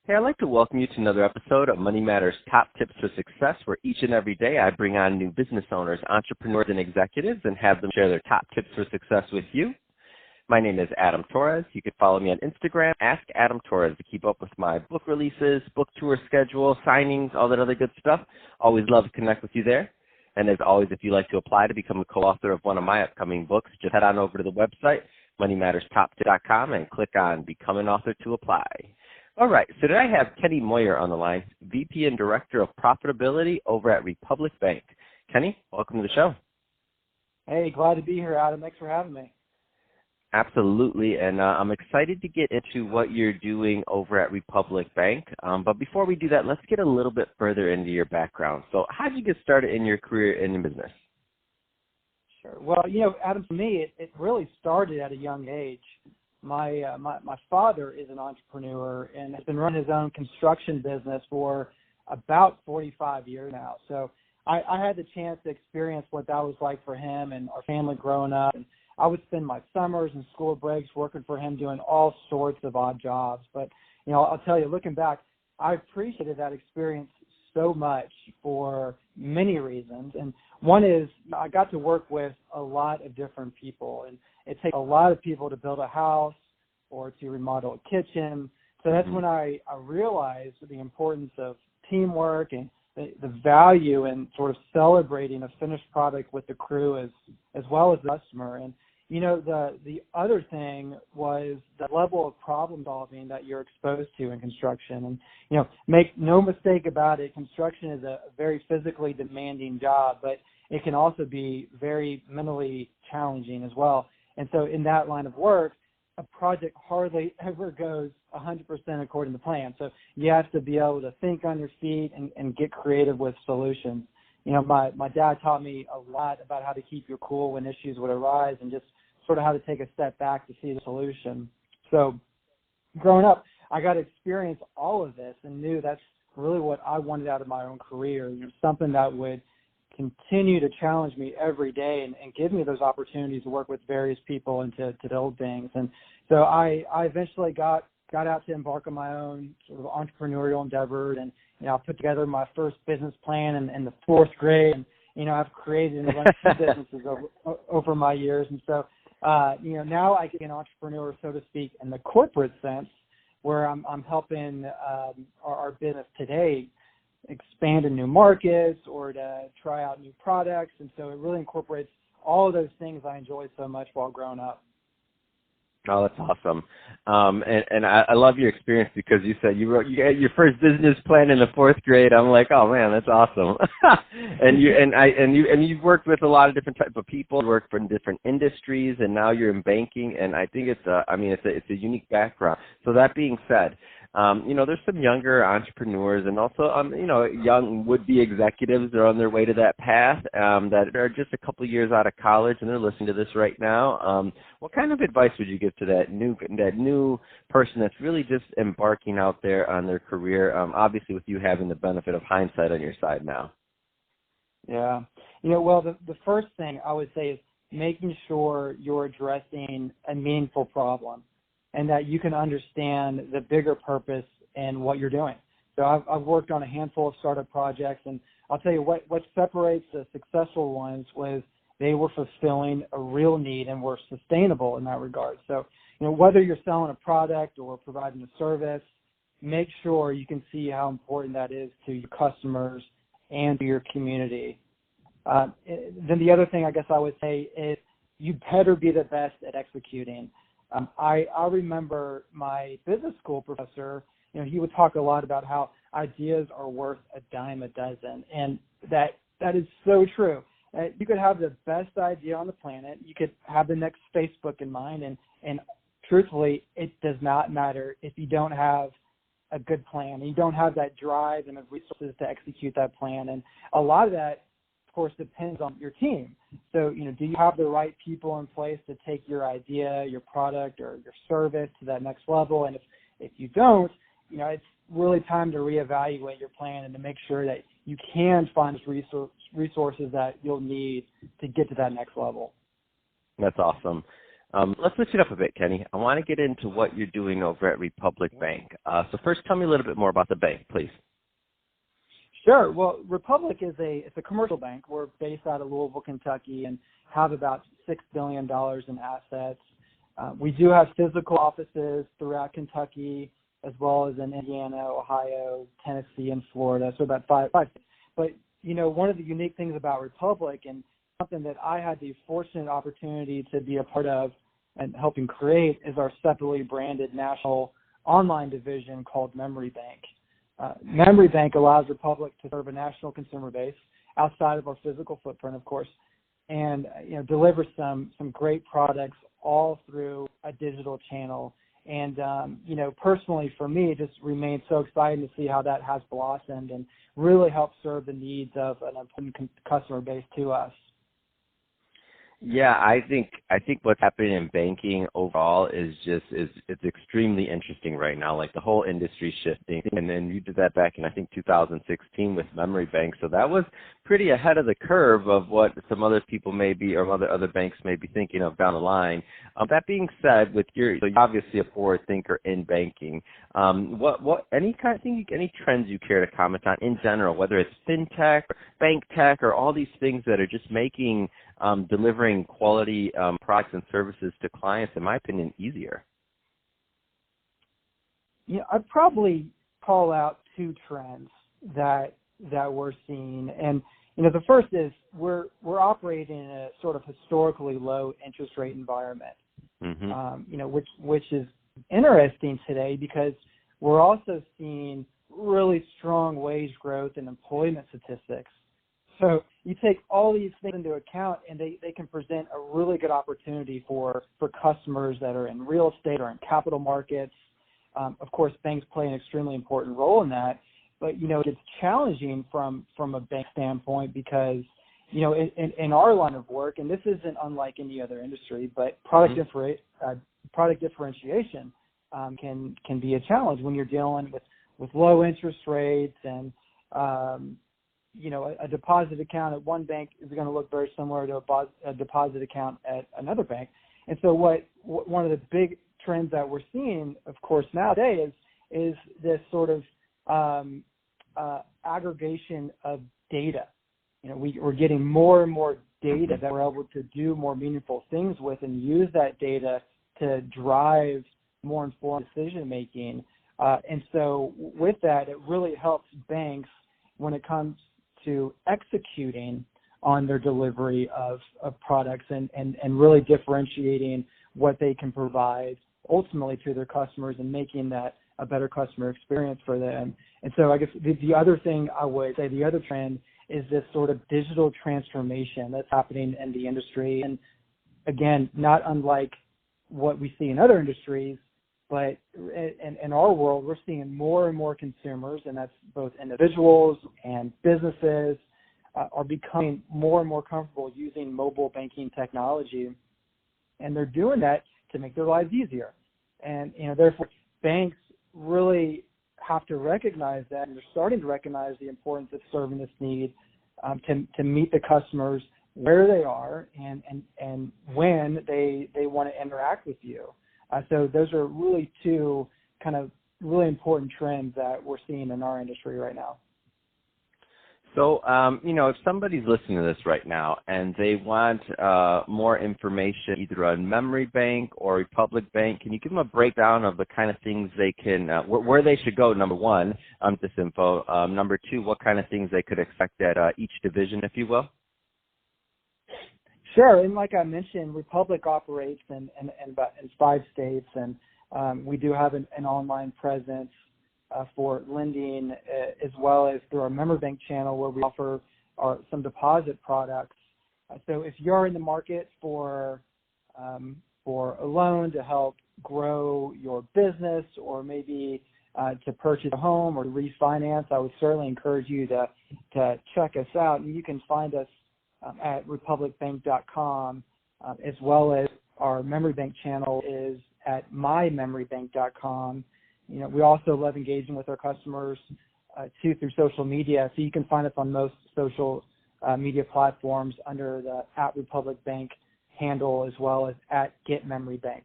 Hey, I'd like to welcome you to another episode of Money Matters Top Tips for Success, where each and every day I bring on new business owners, entrepreneurs, and executives and have them share their top tips for success with you. My name is Adam Torres. You can follow me on Instagram, Ask Adam Torres, to keep up with my book releases, book tour schedule, signings, all that other good stuff. Always love to connect with you there. And as always, if you'd like to apply to become a co-author of one of my upcoming books, just head on over to the website, moneymatterstop.com, and click on Become an Author to apply. All right, so today I have Kenny Moyer on the line, VP and Director of Profitability over at Republic Bank. Kenny, welcome to the show. Hey, glad to be here, Adam. Thanks for having me. Absolutely, and I'm excited to get into what you're doing over at Republic Bank. But before we do that, let's get a little bit further into your background. So how did you get started in your career in business? Sure. Well, Adam, for me, it really started at a young age. My father is an entrepreneur and has been running his own construction business for about 45 years now. So I had the chance to experience what that was like for him and our family growing up. And I would spend my summers and school breaks working for him, doing all sorts of odd jobs. But, I'll tell you, looking back, I appreciated that experience so much for many reasons. And one is I got to work with a lot of different people, and it takes a lot of people to build a house or to remodel a kitchen. So that's when I realized the importance of teamwork and the value in sort of celebrating a finished product with the crew as well as the customer. And, the other thing was the level of problem solving that you're exposed to in construction. And, make no mistake about it, construction is a very physically demanding job, but it can also be very mentally challenging as well. And so in that line of work, a project hardly ever goes 100% according to plan. So you have to be able to think on your feet and get creative with solutions. My dad taught me a lot about how to keep your cool when issues would arise and just sort of how to take a step back to see the solution. So growing up, I got to experience all of this and knew that's really what I wanted out of my own career, something that would continue to challenge me every day and give me those opportunities to work with various people and to build things. And so I eventually got out to embark on my own sort of entrepreneurial endeavor, and I put together my first business plan in the fourth grade, and I've created a bunch of businesses over my years. And so now I get an entrepreneur, so to speak, in the corporate sense, where I'm helping our business today expand in new markets or to try out new products. And so it really incorporates all of those things I enjoyed so much while growing up. Oh, that's awesome. And I love your experience, because you said you had your first business plan in the fourth grade. I'm like, oh man, that's awesome. and you've worked with a lot of different types of people, worked for different industries, and now you're in banking. And I think it's a unique background. So that being said, there's some younger entrepreneurs and also, young would-be executives that are on their way to that path that are just a couple of years out of college, and they're listening to this right now. What kind of advice would you give to that new person that's really just embarking out there on their career, obviously with you having the benefit of hindsight on your side now? Yeah. Well, the first thing I would say is making sure you're addressing a meaningful problem, and that you can understand the bigger purpose in what you're doing. So I've worked on a handful of startup projects, and I'll tell you what separates the successful ones was they were fulfilling a real need and were sustainable in that regard. So, whether you're selling a product or providing a service, make sure you can see how important that is to your customers and to your community. Then the other thing I guess I would say is you better be the best at executing. I remember my business school professor, he would talk a lot about how ideas are worth a dime a dozen. And that is so true. You could have the best idea on the planet. You could have the next Facebook in mind. And truthfully, it does not matter if you don't have a good plan. You don't have that drive and the resources to execute that plan. And a lot of that, of course, depends on your team. So, do you have the right people in place to take your idea, your product, or your service to that next level? And if you don't, it's really time to reevaluate your plan and to make sure that you can find resources that you'll need to get to that next level. That's awesome. Let's switch it up a bit, Kenny. I want to get into what you're doing over at Republic Bank. So first, tell me a little bit more about the bank, please. Sure. Well, Republic is it's a commercial bank. We're based out of Louisville, Kentucky, and have about $6 billion in assets. We do have physical offices throughout Kentucky, as well as in Indiana, Ohio, Tennessee, and Florida. So about five. But, one of the unique things about Republic, and something that I had the fortunate opportunity to be a part of and helping create, is our separately branded national online division called Memory Bank. Memory Bank allows Republic to serve a national consumer base outside of our physical footprint, of course, and deliver some great products all through a digital channel. And personally for me, it just remains so exciting to see how that has blossomed and really helped serve the needs of an important customer base to us. Yeah, I think what's happening in banking overall is it's extremely interesting right now. Like the whole industry shifting, and then you did that back in I think 2016 with Memory Bank. So that was pretty ahead of the curve of what some other people may be, or other banks may be thinking of down the line. That being said, so you're obviously a forward thinker in banking. Any trends you care to comment on in general, whether it's fintech, or bank tech, or all these things that are just making delivering quality products and services to clients, in my opinion, easier? I'd probably call out two trends that we're seeing, and the first is we're operating in a sort of historically low interest rate environment, which is interesting today because we're also seeing really strong wage growth and employment statistics. So you take all these things into account, and they can present a really good opportunity for customers that are in real estate or in capital markets. Of course, banks play an extremely important role in that. But, it's challenging from a bank standpoint because, in our line of work, and this isn't unlike any other industry, but product differentiation can be a challenge when you're dealing with low interest rates and a deposit account at one bank is going to look very similar to a deposit account at another bank. And so one of the big trends that we're seeing, of course, nowadays is this sort of aggregation of data. We're getting more and more data that we're able to do more meaningful things with and use that data to drive more informed decision making. And so with that, it really helps banks when it comes to executing on their delivery of products and really differentiating what they can provide ultimately to their customers and making that a better customer experience for them. And so I guess the other thing I would say, the other trend is this sort of digital transformation that's happening in the industry. And again, not unlike what we see in other industries, but in our world, we're seeing more and more consumers, and that's both individuals and businesses, are becoming more and more comfortable using mobile banking technology. And they're doing that to make their lives easier. And, therefore, banks really have to recognize that, and they're starting to recognize the importance of serving this need to meet the customers where they are and when they want to interact with you. So those are really two kind of really important trends that we're seeing in our industry right now. So, if somebody's listening to this right now and they want more information either on Memory Bank or Republic Bank, can you give them a breakdown of the kind of things they can, where they should go, number one, this info, number two, what kind of things they could expect at each division, if you will? Sure, and like I mentioned, Republic operates in 5 states, and we do have an online presence for lending, as well as through our Memory Bank channel where we offer some deposit products. So if you're in the market for a loan to help grow your business, or maybe to purchase a home or to refinance, I would certainly encourage you to check us out. And you can find us at republicbank.com, as well as our Memory Bank channel is at mymemorybank.com. We also love engaging with our customers too through social media. So you can find us on most social media platforms under the @Republic Bank handle, as well as at Get Memory Bank.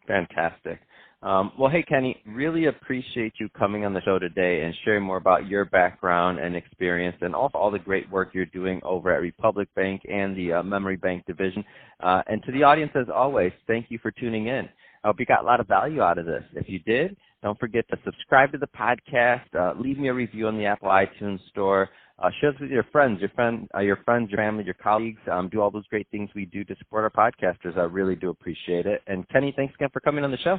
Fantastic. Well, hey, Kenny, really appreciate you coming on the show today and sharing more about your background and experience, and also all the great work you're doing over at Republic Bank and the Memory Bank division. And to the audience, as always, thank you for tuning in. I hope you got a lot of value out of this. If you did, don't forget to subscribe to the podcast, leave me a review on the Apple iTunes Store, share this with your friends, your family, your colleagues. Do all those great things we do to support our podcasters. I really do appreciate it. And Kenny, thanks again for coming on the show.